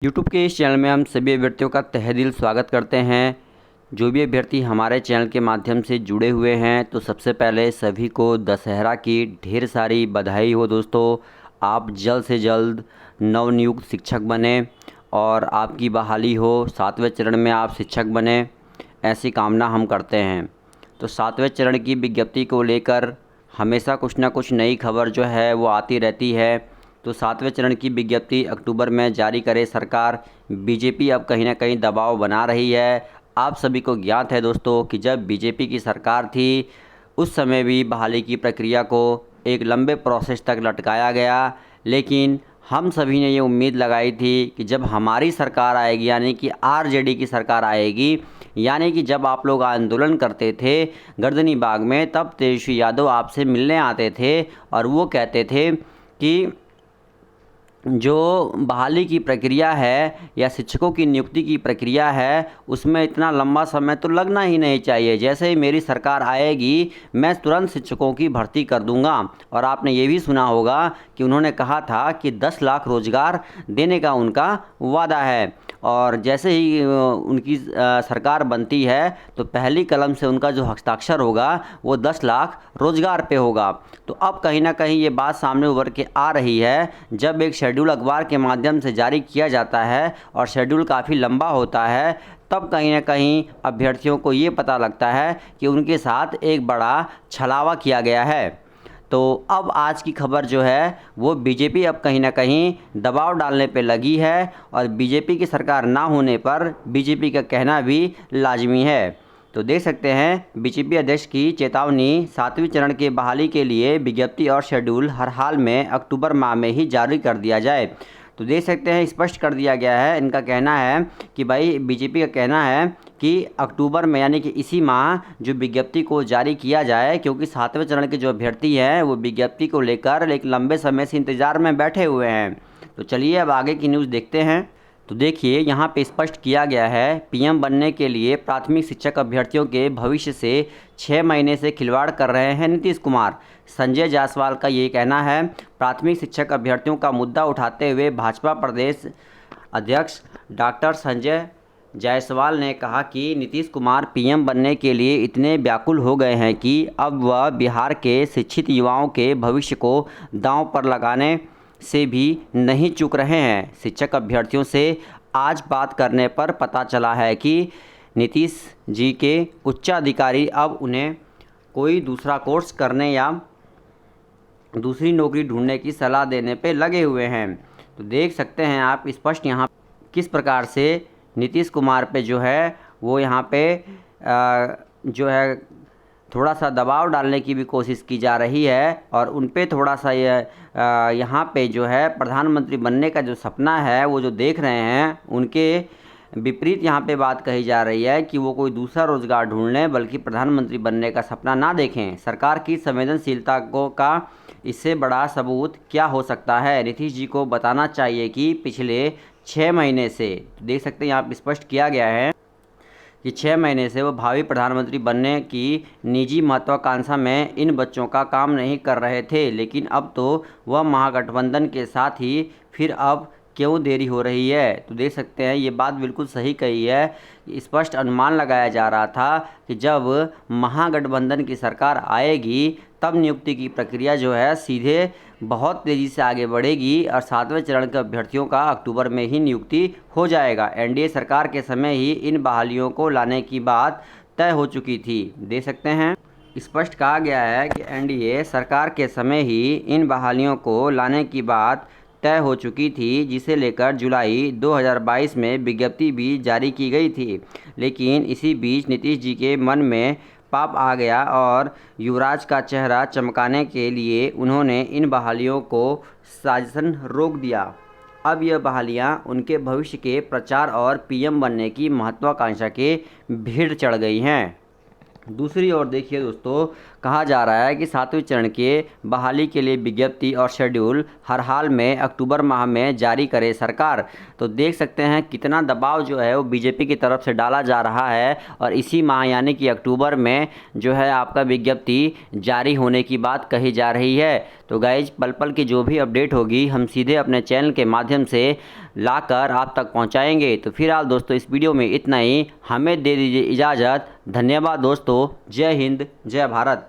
YouTube के इस channel में हम सभी अभ्यर्थियों का तहे दिल स्वागत करते हैं। जो भी अभ्यर्थी हमारे चैनल के माध्यम से जुड़े हुए हैं तो सबसे पहले सभी को दशहरा की ढेर सारी बधाई हो दोस्तों। आप जल्द से जल्द नवनियुक्त शिक्षक बने और आपकी बहाली हो, 7वें चरण में आप शिक्षक बने, ऐसी कामना हम करते हैं। तो 7वें चरण की विज्ञप्ति को लेकर हमेशा कुछ ना कुछ नई खबर जो है वो आती रहती है। तो 7वें चरण की विज्ञप्ति अक्टूबर में जारी करे सरकार। बीजेपी अब कहीं ना कहीं दबाव बना रही है। आप सभी को ज्ञात है दोस्तों कि जब बीजेपी की सरकार थी उस समय भी बहाली की प्रक्रिया को एक लंबे प्रोसेस तक लटकाया गया, लेकिन हम सभी ने ये उम्मीद लगाई थी कि जब हमारी सरकार आएगी, यानी कि आरजेडी की सरकार आएगी, यानी कि जब आप लोग आंदोलन करते थे गर्दनी बाग में, तब तेजस्वी यादव आपसे मिलने आते थे और वो कहते थे कि जो बहाली की प्रक्रिया है या शिक्षकों की नियुक्ति की प्रक्रिया है उसमें इतना लंबा समय तो लगना ही नहीं चाहिए। जैसे ही मेरी सरकार आएगी मैं तुरंत शिक्षकों की भर्ती कर दूंगा। और आपने ये भी सुना होगा कि उन्होंने कहा था कि 10 लाख रोज़गार देने का उनका वादा है, और जैसे ही उनकी सरकार बनती है तो पहली कलम से उनका जो हस्ताक्षर होगा वो 10 लाख रोज़गार पे होगा। तो अब कहीं ना कहीं ये बात सामने उभर के आ रही है। जब एक शेड्यूल अखबार के माध्यम से जारी किया जाता है और शेड्यूल काफ़ी लंबा होता है, तब कहीं ना कहीं अभ्यर्थियों को ये पता लगता है कि उनके साथ एक बड़ा छलावा किया गया है। तो अब आज की खबर जो है वो बीजेपी अब कहीं ना कहीं दबाव डालने पे लगी है, और बीजेपी की सरकार ना होने पर बीजेपी का कहना भी लाजमी है। तो देख सकते हैं बीजेपी अध्यक्ष की चेतावनी, 7वें चरण के बहाली के लिए विज्ञप्ति और शेड्यूल हर हाल में अक्टूबर माह में ही जारी कर दिया जाए। तो देख सकते हैं स्पष्ट कर दिया गया है। इनका कहना है कि भाई, बीजेपी का कहना है कि अक्टूबर में यानी कि इसी माह जो विज्ञप्ति को जारी किया जाए, क्योंकि 7वें चरण के जो अभ्यर्थी हैं वो विज्ञप्ति को लेकर एक लंबे समय से इंतज़ार में बैठे हुए हैं। तो चलिए अब आगे की न्यूज़ देखते हैं। तो देखिए यहाँ पे स्पष्ट किया गया है, पीएम बनने के लिए प्राथमिक शिक्षक अभ्यर्थियों के भविष्य से 6 महीने से खिलवाड़ कर रहे हैं नीतीश कुमार। संजय जायसवाल का ये कहना है। प्राथमिक शिक्षक अभ्यर्थियों का मुद्दा उठाते हुए भाजपा प्रदेश अध्यक्ष डॉक्टर संजय जायसवाल ने कहा कि नीतीश कुमार पीएम बनने के लिए इतने व्याकुल हो गए हैं कि अब वह बिहार के शिक्षित युवाओं के भविष्य को दांव पर लगाने से भी नहीं चूक रहे हैं। शिक्षक अभ्यर्थियों से आज बात करने पर पता चला है कि नीतीश जी के उच्चाधिकारी अब उन्हें कोई दूसरा कोर्स करने या दूसरी नौकरी ढूंढने की सलाह देने पे लगे हुए हैं। तो देख सकते हैं आप स्पष्ट यहाँ किस प्रकार से नीतीश कुमार पे जो है वो यहाँ पे जो है थोड़ा सा दबाव डालने की भी कोशिश की जा रही है, और उन पे थोड़ा सा यहाँ पे जो है प्रधानमंत्री बनने का जो सपना है वो जो देख रहे हैं, उनके विपरीत यहाँ पे बात कही जा रही है कि वो कोई दूसरा रोज़गार ढूंढ लें बल्कि प्रधानमंत्री बनने का सपना ना देखें। सरकार की संवेदनशीलता को का इससे बड़ा सबूत क्या हो सकता है। नीतीश जी को बताना चाहिए कि पिछले 6 महीने से, देख सकते हैं यहाँ पे स्पष्ट किया गया है कि 6 महीने से वो भावी प्रधानमंत्री बनने की निजी महत्वाकांक्षा में इन बच्चों का काम नहीं कर रहे थे, लेकिन अब तो वह महागठबंधन के साथ ही फिर अब क्यों देरी हो रही है। तो देख सकते हैं ये बात बिल्कुल सही कही है। स्पष्ट अनुमान लगाया जा रहा था कि जब महागठबंधन की सरकार आएगी तब नियुक्ति की प्रक्रिया जो है सीधे बहुत तेज़ी से आगे बढ़ेगी, और 7वें चरण के अभ्यर्थियों का अक्टूबर में ही नियुक्ति हो जाएगा। एनडीए सरकार के समय ही इन बहालियों को लाने की बात तय हो चुकी थी। देख सकते हैं स्पष्ट कहा गया है कि एनडीए सरकार के समय ही इन बहालियों को लाने की बात तय हो चुकी थी, जिसे लेकर जुलाई 2022 में विज्ञप्ति भी जारी की गई थी। लेकिन इसी बीच नीतीश जी के मन में पाप आ गया और युवराज का चेहरा चमकाने के लिए उन्होंने इन बहालियों को साजिशन रोक दिया। अब यह बहालियां उनके भविष्य के प्रचार और पीएम बनने की महत्वाकांक्षा के भीड़ चढ़ गई हैं। दूसरी ओर देखिए दोस्तों, कहा जा रहा है कि 7वें चरण के बहाली के लिए विज्ञप्ति और शेड्यूल हर हाल में अक्टूबर माह में जारी करे सरकार। तो देख सकते हैं कितना दबाव जो है वो बीजेपी की तरफ से डाला जा रहा है और इसी माह यानी कि अक्टूबर में जो है आपका विज्ञप्ति जारी होने की बात कही जा रही है। तो गाइज पल पल की जो भी अपडेट होगी हम सीधे अपने चैनल के माध्यम से लाकर आप तक पहुंचाएंगे। तो फिलहाल दोस्तों इस वीडियो में इतना ही, हमें दे दीजिए इजाज़त। धन्यवाद दोस्तों, जय हिंद जय भारत।